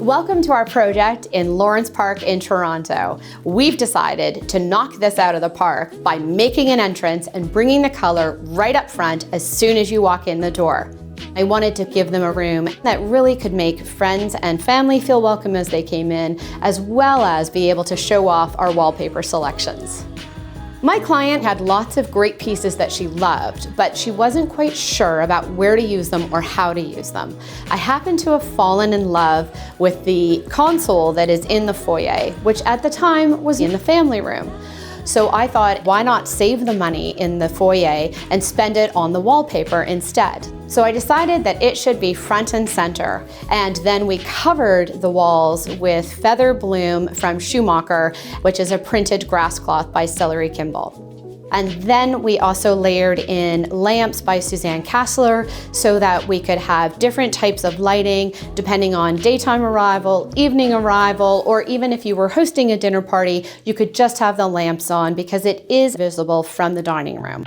Welcome to our project in Lawrence Park in Toronto. We've decided to knock this out of the park by making an entrance and bringing the color right up front as soon as you walk in the door. I wanted to give them a room that really could make friends and family feel welcome as they came in, as well as be able to show off our wallpaper selections. My client had lots of great pieces that she loved, but she wasn't quite sure about where to use them or how to use them. I happened to have fallen in love with the console that is in the foyer, which at the time was in the family room. So I thought, why not save the money in the foyer and spend it on the wallpaper instead? So I decided that it should be front and center. And then we covered the walls with Feather Bloom from Schumacher, which is a printed grass cloth by Celery Kimball. And then we also layered in lamps by Suzanne Kassler so that we could have different types of lighting depending on daytime arrival, evening arrival, or even if you were hosting a dinner party, you could just have the lamps on because it is visible from the dining room.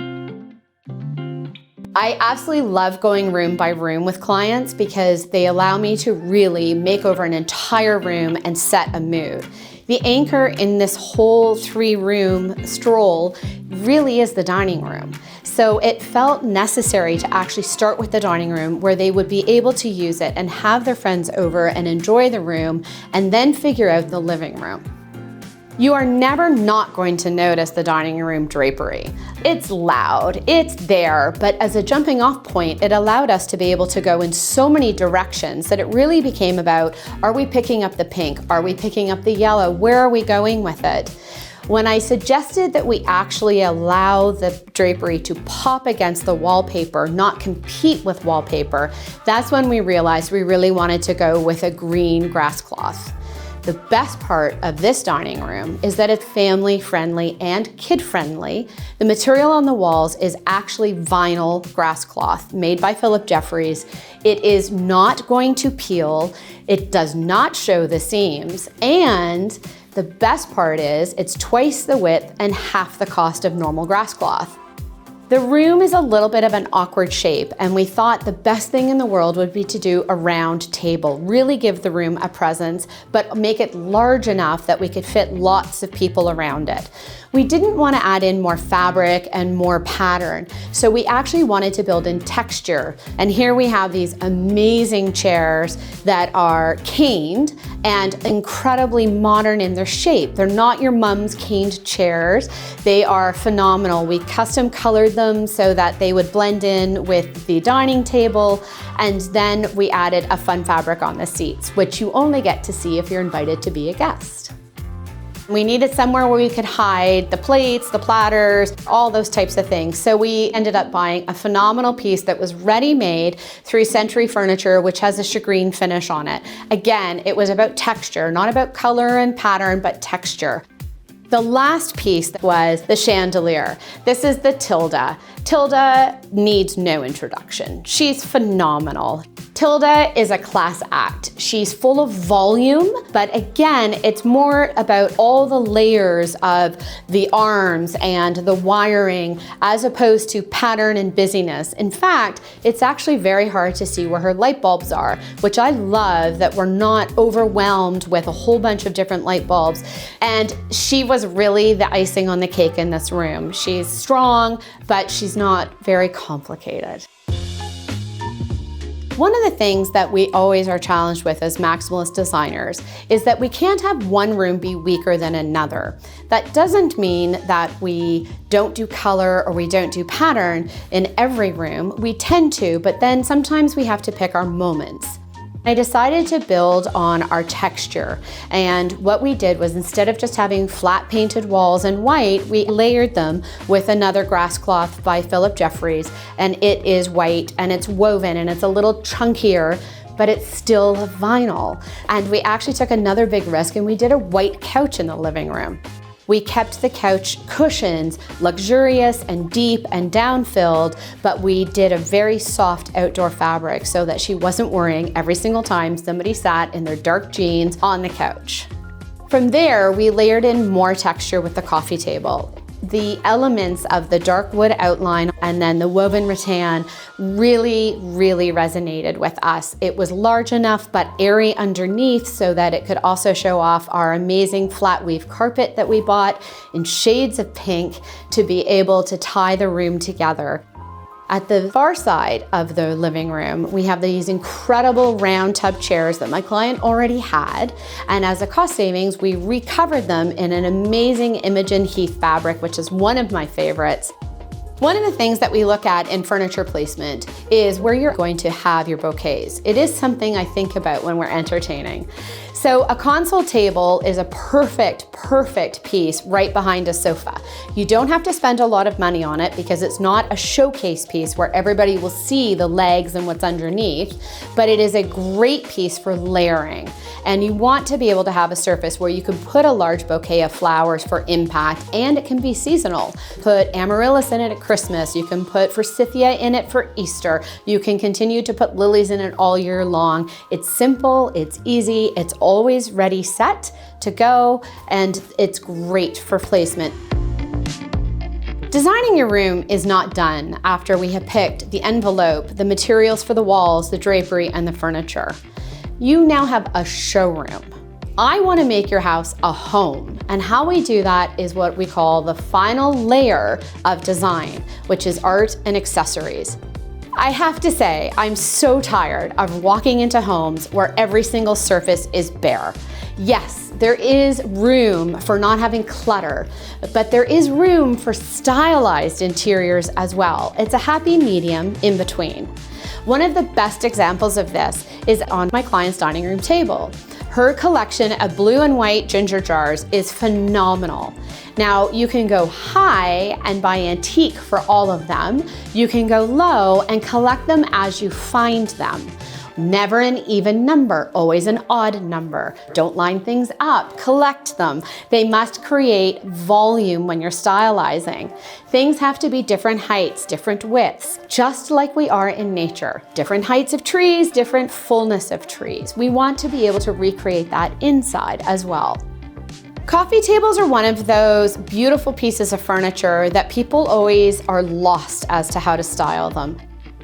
I absolutely love going room by room with clients because they allow me to really make over an entire room and set a mood. The anchor in this whole 3-room stroll really is the dining room. So it felt necessary to actually start with the dining room where they would be able to use it and have their friends over and enjoy the room and then figure out the living room. You are never not going to notice the dining room drapery. It's loud, it's there, but as a jumping off point, it allowed us to be able to go in so many directions that it really became about, are we picking up the pink? Are we picking up the yellow? Where are we going with it? When I suggested that we actually allow the drapery to pop against the wallpaper, not compete with wallpaper, that's when we realized we really wanted to go with a green grass cloth. The best part of this dining room is that it's family friendly and kid friendly. The material on the walls is actually vinyl grass cloth made by Philip Jeffries. It is not going to peel. It does not show the seams. And the best part is it's twice the width and half the cost of normal grass cloth. The room is a little bit of an awkward shape, and we thought the best thing in the world would be to do a round table, really give the room a presence, but make it large enough that we could fit lots of people around it. We didn't want to add in more fabric and more pattern, so we actually wanted to build in texture. And here we have these amazing chairs that are caned and incredibly modern in their shape. They're not your mom's caned chairs. They are phenomenal. We custom colored them so that they would blend in with the dining table, and then we added a fun fabric on the seats, which you only get to see if you're invited to be a guest. We needed somewhere where we could hide the plates, the platters, all those types of things. So we ended up buying a phenomenal piece that was ready-made through Century Furniture, which has a shagreen finish on it. Again, it was about texture, not about color and pattern, but texture. The last piece was the chandelier. This is the Tilda. Tilda needs no introduction. She's phenomenal. Tilda is a class act. She's full of volume, but again, it's more about all the layers of the arms and the wiring as opposed to pattern and busyness. In fact, it's actually very hard to see where her light bulbs are, which I love that we're not overwhelmed with a whole bunch of different light bulbs. And she was really the icing on the cake in this room. She's strong, but she's not very complicated. One of the things that we always are challenged with as maximalist designers is that we can't have one room be weaker than another. That doesn't mean that we don't do color or we don't do pattern in every room. We tend to, but then sometimes we have to pick our moments. I decided to build on our texture, and what we did was instead of just having flat painted walls in white, we layered them with another grass cloth by Philip Jeffries, and it is white and it's woven and it's a little chunkier, but it's still vinyl. And we actually took another big risk and we did a white couch in the living room. We kept the couch cushions luxurious and deep and down-filled, but we did a very soft outdoor fabric so that she wasn't worrying every single time somebody sat in their dark jeans on the couch. From there, we layered in more texture with the coffee table. The elements of the dark wood outline and then the woven rattan really, really resonated with us. It was large enough but airy underneath so that it could also show off our amazing flat weave carpet that we bought in shades of pink to be able to tie the room together. At the far side of the living room, we have these incredible round tub chairs that my client already had. And as a cost savings, we recovered them in an amazing Imogen Heath fabric, which is one of my favorites. One of the things that we look at in furniture placement is where you're going to have your bouquets. It is something I think about when we're entertaining. So a console table is a perfect piece right behind a sofa. You don't have to spend a lot of money on it because it's not a showcase piece where everybody will see the legs and what's underneath, but it is a great piece for layering. And you want to be able to have a surface where you can put a large bouquet of flowers for impact, and it can be seasonal. Put amaryllis in it at Christmas, you can put forsythia in it for Easter, you can continue to put lilies in it all year long. It's simple, it's easy, it's always ready set to go, and it's great for placement. Designing your room is not done after we have picked the envelope, the materials for the walls, the drapery, and the furniture. You now have a showroom. I want to make your house a home, and how we do that is what we call the final layer of design, which is art and accessories. I have to say, I'm so tired of walking into homes where every single surface is bare. Yes, there is room for not having clutter, but there is room for stylized interiors as well. It's a happy medium in between. One of the best examples of this is on my client's dining room table. Her collection of blue and white ginger jars is phenomenal. Now, you can go high and buy antique for all of them. You can go low and collect them as you find them. Never an even number, always an odd number. Don't line things up, collect them. They must create volume when you're stylizing. Things have to be different heights, different widths, just like we are in nature. Different heights of trees, different fullness of trees. We want to be able to recreate that inside as well. Coffee tables are one of those beautiful pieces of furniture that people always are lost as to how to style them.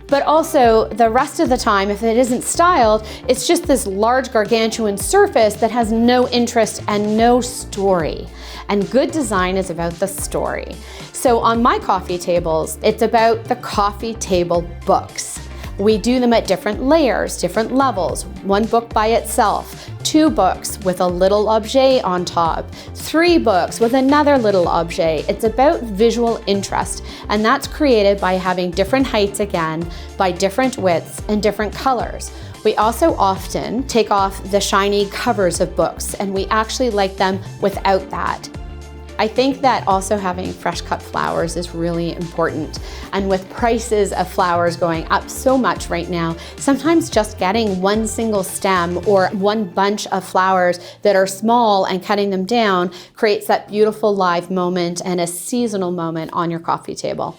But also, the rest of the time, if it isn't styled, it's just this large gargantuan surface that has no interest and no story. And good design is about the story. So on my coffee tables, it's about the coffee table books. We do them at different layers, different levels. One book by itself, 2 books with a little objet on top, 3 books with another little objet. It's about visual interest, and that's created by having different heights again, by different widths and different colors. We also often take off the shiny covers of books, and we actually like them without that. I think that also having fresh cut flowers is really important. And with prices of flowers going up so much right now, sometimes just getting one single stem or one bunch of flowers that are small and cutting them down creates that beautiful live moment and a seasonal moment on your coffee table.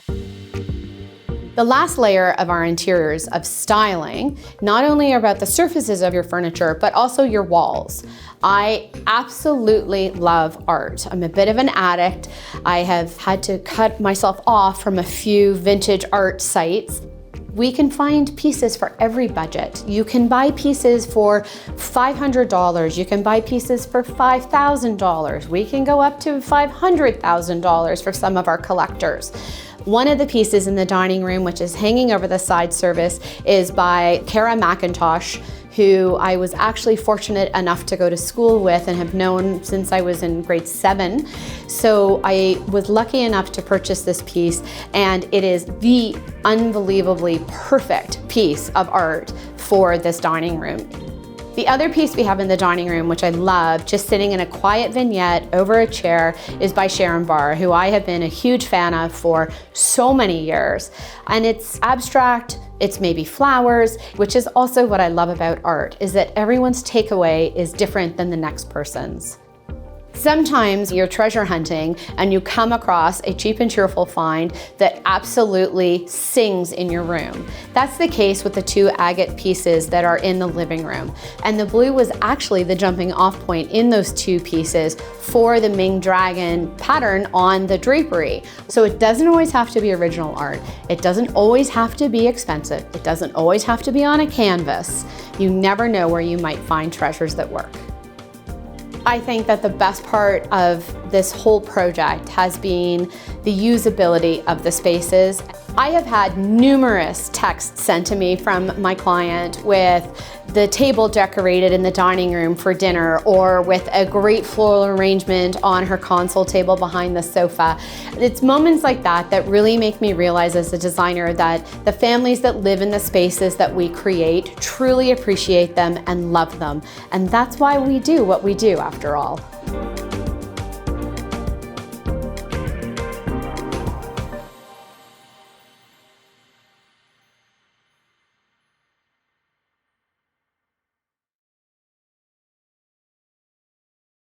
The last layer of our interiors of styling not only are about the surfaces of your furniture, but also your walls. I absolutely love art. I'm a bit of an addict. I have had to cut myself off from a few vintage art sites. We can find pieces for every budget. You can buy pieces for $500. You can buy pieces for $5,000. We can go up to $500,000 for some of our collectors. One of the pieces in the dining room, which is hanging over the side service, is by Cara McIntosh, who I was actually fortunate enough to go to school with and have known since I was in grade 7. So I was lucky enough to purchase this piece, and it is the unbelievably perfect piece of art for this dining room. The other piece we have in the dining room, which I love, just sitting in a quiet vignette over a chair, is by Sharon Barr, who I have been a huge fan of for so many years. And it's abstract, it's maybe flowers, which is also what I love about art, is that everyone's takeaway is different than the next person's. Sometimes you're treasure hunting and you come across a cheap and cheerful find that absolutely sings in your room. That's the case with the two agate pieces that are in the living room. And the blue was actually the jumping off point in those two pieces for the Ming Dragon pattern on the drapery. So it doesn't always have to be original art. It doesn't always have to be expensive. It doesn't always have to be on a canvas. You never know where you might find treasures that work. I think that the best part of this whole project has been the usability of the spaces. I have had numerous texts sent to me from my client with the table decorated in the dining room for dinner, or with a great floral arrangement on her console table behind the sofa. It's moments like that that really make me realize as a designer that the families that live in the spaces that we create truly appreciate them and love them. And that's why we do what we do, after all.